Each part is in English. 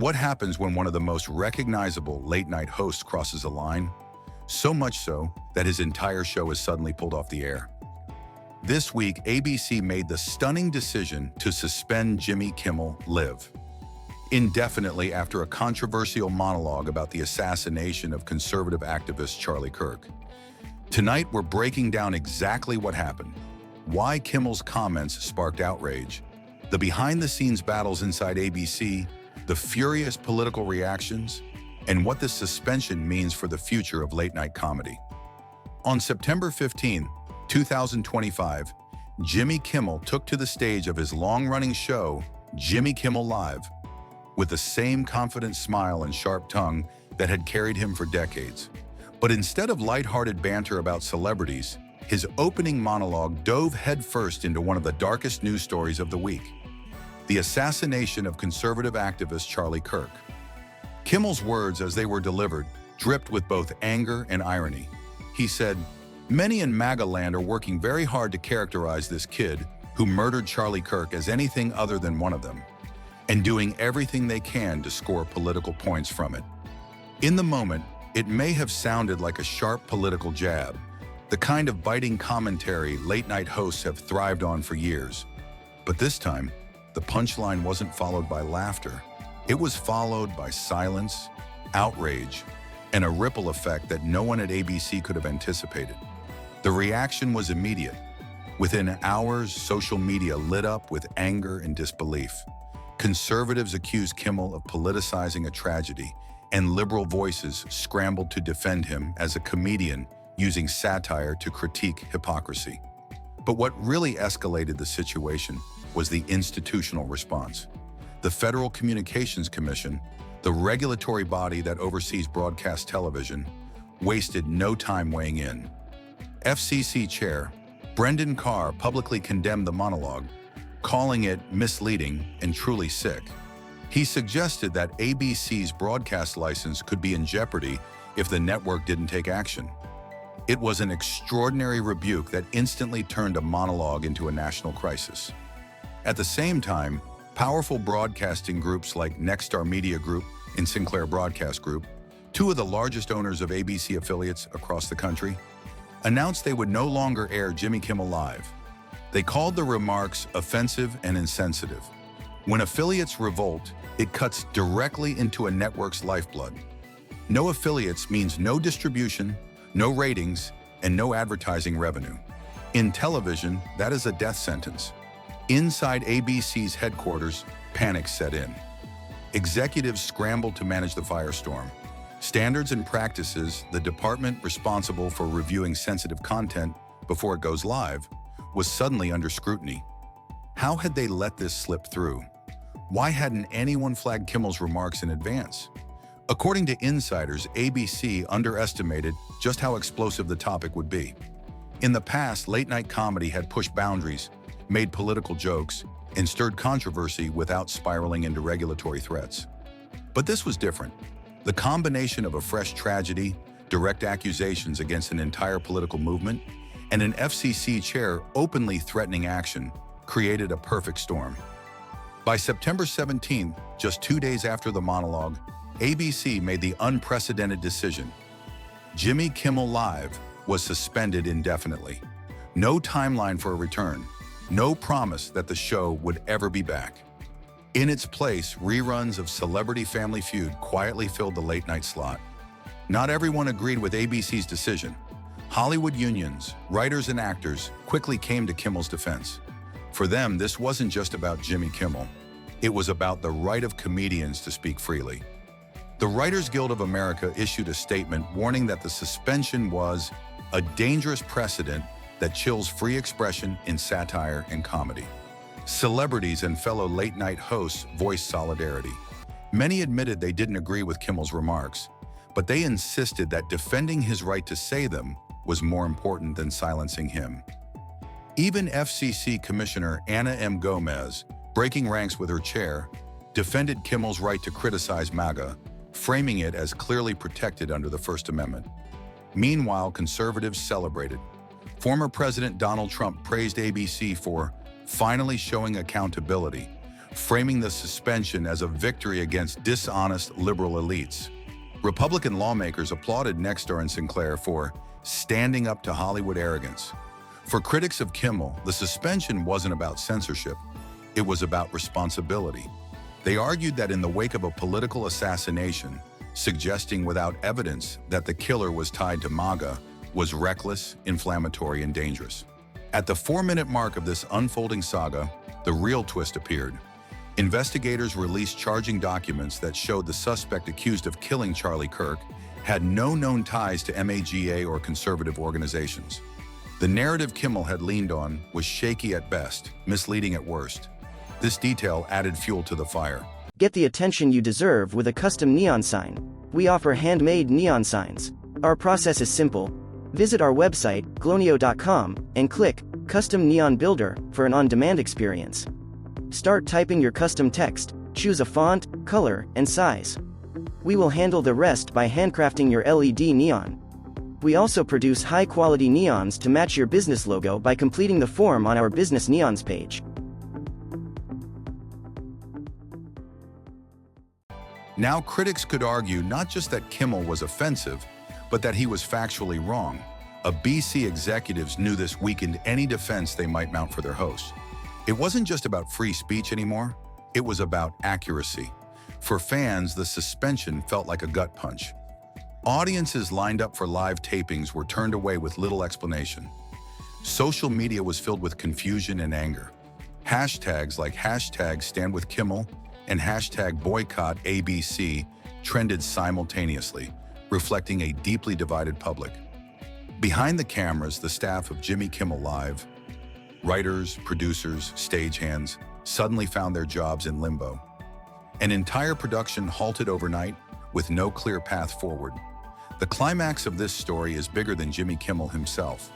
What happens when one of the most recognizable late-night hosts crosses a line? So much so that his entire show is suddenly pulled off the air. This week, ABC made the stunning decision to suspend Jimmy Kimmel live indefinitely after a controversial monologue about the assassination of conservative activist Charlie Kirk. Tonight, we're breaking down exactly what happened, why Kimmel's comments sparked outrage, the behind-the-scenes battles inside ABC, the furious political reactions, and what this suspension means for the future of late-night comedy. On September 15, 2025, Jimmy Kimmel took to the stage of his long-running show, Jimmy Kimmel Live, with the same confident smile and sharp tongue that had carried him for decades. But instead of lighthearted banter about celebrities, his opening monologue dove headfirst into one of the darkest news stories of the week: the assassination of conservative activist Charlie Kirk. Kimmel's words as they were delivered dripped with both anger and irony. He said, "Many in MAGA land are working very hard to characterize this kid who murdered Charlie Kirk as anything other than one of them, and doing everything they can to score political points from it." In the moment, it may have sounded like a sharp political jab, the kind of biting commentary late-night hosts have thrived on for years. But this time, the punchline wasn't followed by laughter. It was followed by silence, outrage, and a ripple effect that no one at ABC could have anticipated. The reaction was immediate. Within hours, social media lit up with anger and disbelief. Conservatives accused Kimmel of politicizing a tragedy, and liberal voices scrambled to defend him as a comedian using satire to critique hypocrisy. But what really escalated the situation was the institutional response. The Federal Communications Commission, the regulatory body that oversees broadcast television, wasted no time weighing in. FCC Chair Brendan Carr publicly condemned the monologue, calling it misleading and truly sick. He suggested that ABC's broadcast license could be in jeopardy if the network didn't take action. It was an extraordinary rebuke that instantly turned a monologue into a national crisis. At the same time, powerful broadcasting groups like Nexstar Media Group and Sinclair Broadcast Group, two of the largest owners of ABC affiliates across the country, announced they would no longer air Jimmy Kimmel Live. They called the remarks offensive and insensitive. When affiliates revolt, it cuts directly into a network's lifeblood. No affiliates means no distribution, no ratings, and no advertising revenue. In television, that is a death sentence. Inside ABC's headquarters, panic set in. Executives scrambled to manage the firestorm. Standards and practices, the department responsible for reviewing sensitive content before it goes live, was suddenly under scrutiny. How had they let this slip through? Why hadn't anyone flagged Kimmel's remarks in advance? According to insiders, ABC underestimated just how explosive the topic would be. In the past, late-night comedy had pushed boundaries, made political jokes, and stirred controversy without spiraling into regulatory threats. But this was different. The combination of a fresh tragedy, direct accusations against an entire political movement, and an FCC chair openly threatening action created a perfect storm. By September 17, just 2 days after the monologue, ABC made the unprecedented decision. Jimmy Kimmel Live was suspended indefinitely. No timeline for a return, no promise that the show would ever be back. In its place, reruns of Celebrity Family Feud quietly filled the late-night slot. Not everyone agreed with ABC's decision. Hollywood unions, writers and actors quickly came to Kimmel's defense. For them, this wasn't just about Jimmy Kimmel. It was about the right of comedians to speak freely. The Writers Guild of America issued a statement warning that the suspension was a dangerous precedent that chills free expression in satire and comedy. Celebrities and fellow late-night hosts voiced solidarity. Many admitted they didn't agree with Kimmel's remarks, but they insisted that defending his right to say them was more important than silencing him. Even FCC Commissioner Ana M. Gomez, breaking ranks with her chair, defended Kimmel's right to criticize MAGA, framing it as clearly protected under the First Amendment. Meanwhile, conservatives celebrated. Former President Donald Trump praised ABC for finally showing accountability, framing the suspension as a victory against dishonest liberal elites. Republican lawmakers applauded Nexstar and Sinclair for standing up to Hollywood arrogance. For critics of Kimmel, the suspension wasn't about censorship, it was about responsibility. They argued that in the wake of a political assassination, suggesting without evidence that the killer was tied to MAGA was reckless, inflammatory, and dangerous. At the 4-minute mark of this unfolding saga, the real twist appeared. Investigators released charging documents that showed the suspect accused of killing Charlie Kirk had no known ties to MAGA or conservative organizations. The narrative Kimmel had leaned on was shaky at best, misleading at worst. This detail added fuel to the fire. Get the attention you deserve with a custom neon sign. We offer handmade neon signs. Our process is simple. Visit our website, glonio.com, and click Custom Neon Builder for an on-demand experience. Start typing your custom text, choose a font, color, and size. We will handle the rest by handcrafting your LED neon. We also produce high-quality neons to match your business logo by completing the form on our Business Neons page. Now critics could argue not just that Kimmel was offensive, but that he was factually wrong. BC executives knew this weakened any defense they might mount for their hosts. It wasn't just about free speech anymore, it was about accuracy. For fans, the suspension felt like a gut punch. Audiences lined up for live tapings were turned away with little explanation. Social media was filled with confusion and anger. Hashtags like #StandWithKimmel and #BoycottABC trended simultaneously, reflecting a deeply divided public. Behind the cameras, the staff of Jimmy Kimmel Live, writers, producers, stagehands, suddenly found their jobs in limbo. An entire production halted overnight with no clear path forward. The climax of this story is bigger than Jimmy Kimmel himself.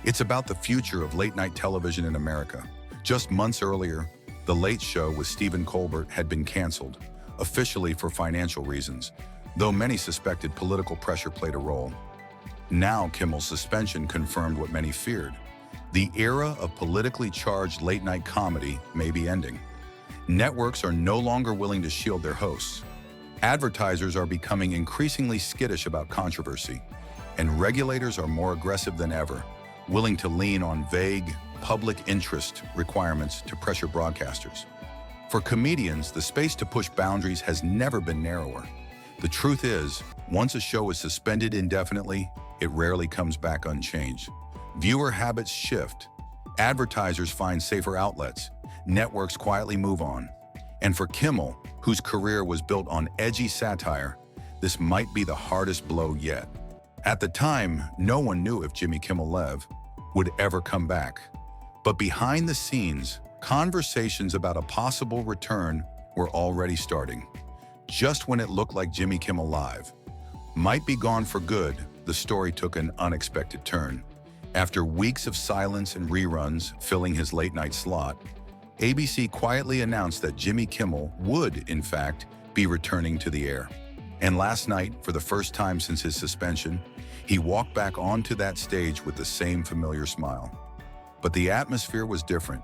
It's about the future of late-night television in America. Just months earlier, The Late Show with Stephen Colbert had been canceled, officially for financial reasons, though many suspected political pressure played a role. Now Kimmel's suspension confirmed what many feared. The era of politically charged late-night comedy may be ending. Networks are no longer willing to shield their hosts. Advertisers are becoming increasingly skittish about controversy, and regulators are more aggressive than ever, willing to lean on vague, public interest requirements to pressure broadcasters. For comedians, the space to push boundaries has never been narrower. The truth is, once a show is suspended indefinitely, it rarely comes back unchanged. Viewer habits shift, advertisers find safer outlets, networks quietly move on. And for Kimmel, whose career was built on edgy satire, this might be the hardest blow yet. At the time, no one knew if Jimmy Kimmel Live would ever come back. But behind the scenes, conversations about a possible return were already starting. Just when it looked like Jimmy Kimmel Live might be gone for good, the story took an unexpected turn. After weeks of silence and reruns filling his late-night slot, ABC quietly announced that Jimmy Kimmel would, in fact, be returning to the air. And last night, for the first time since his suspension, he walked back onto that stage with the same familiar smile. But the atmosphere was different.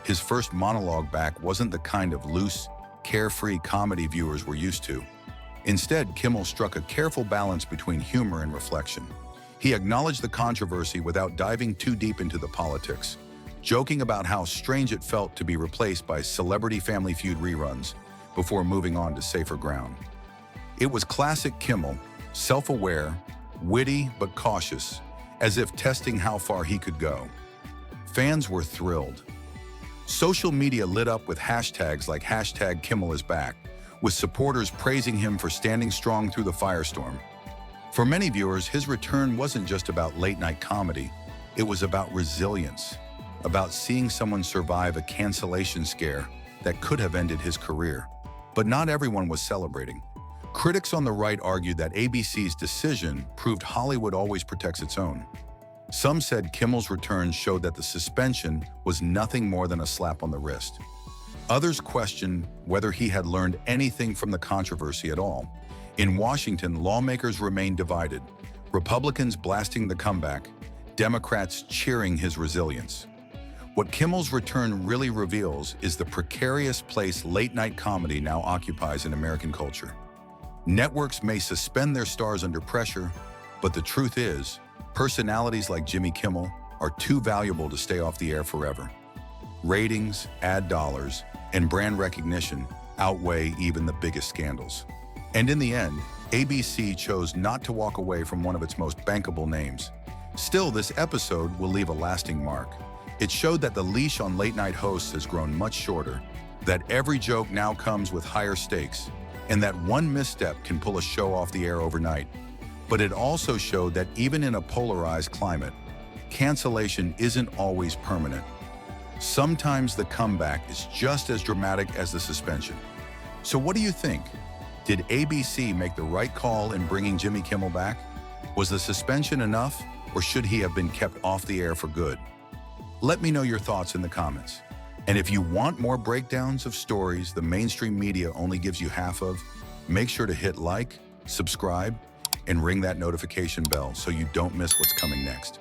His first monologue back wasn't the kind of loose, carefree comedy viewers were used to. Instead, Kimmel struck a careful balance between humor and reflection. He acknowledged the controversy without diving too deep into the politics, joking about how strange it felt to be replaced by Celebrity Family Feud reruns before moving on to safer ground. It was classic Kimmel, self-aware, witty but cautious, as if testing how far he could go. Fans were thrilled. Social media lit up with hashtags like #KimmelIsBack, with supporters praising him for standing strong through the firestorm. For many viewers, his return wasn't just about late-night comedy, it was about resilience, about seeing someone survive a cancellation scare that could have ended his career. But not everyone was celebrating. Critics on the right argued that ABC's decision proved Hollywood always protects its own. Some said Kimmel's return showed that the suspension was nothing more than a slap on the wrist. Others questioned whether he had learned anything from the controversy at all. In Washington, lawmakers remained divided, Republicans blasting the comeback, Democrats cheering his resilience. What Kimmel's return really reveals is the precarious place late-night comedy now occupies in American culture. Networks may suspend their stars under pressure, but the truth is, personalities like Jimmy Kimmel are too valuable to stay off the air forever. Ratings, ad dollars, and brand recognition outweigh even the biggest scandals. And in the end, ABC chose not to walk away from one of its most bankable names. Still, this episode will leave a lasting mark. It showed that the leash on late-night hosts has grown much shorter, that every joke now comes with higher stakes, and that one misstep can pull a show off the air overnight. But it also showed that even in a polarized climate, cancellation isn't always permanent. Sometimes the comeback is just as dramatic as the suspension. So what do you think? Did ABC make the right call in bringing Jimmy Kimmel back? Was the suspension enough, or should he have been kept off the air for good? Let me know your thoughts in the comments. And if you want more breakdowns of stories the mainstream media only gives you half of, make sure to hit like, subscribe, and ring that notification bell so you don't miss what's coming next.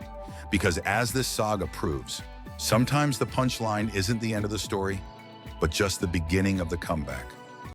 Because as this saga proves, sometimes the punchline isn't the end of the story, but just the beginning of the comeback.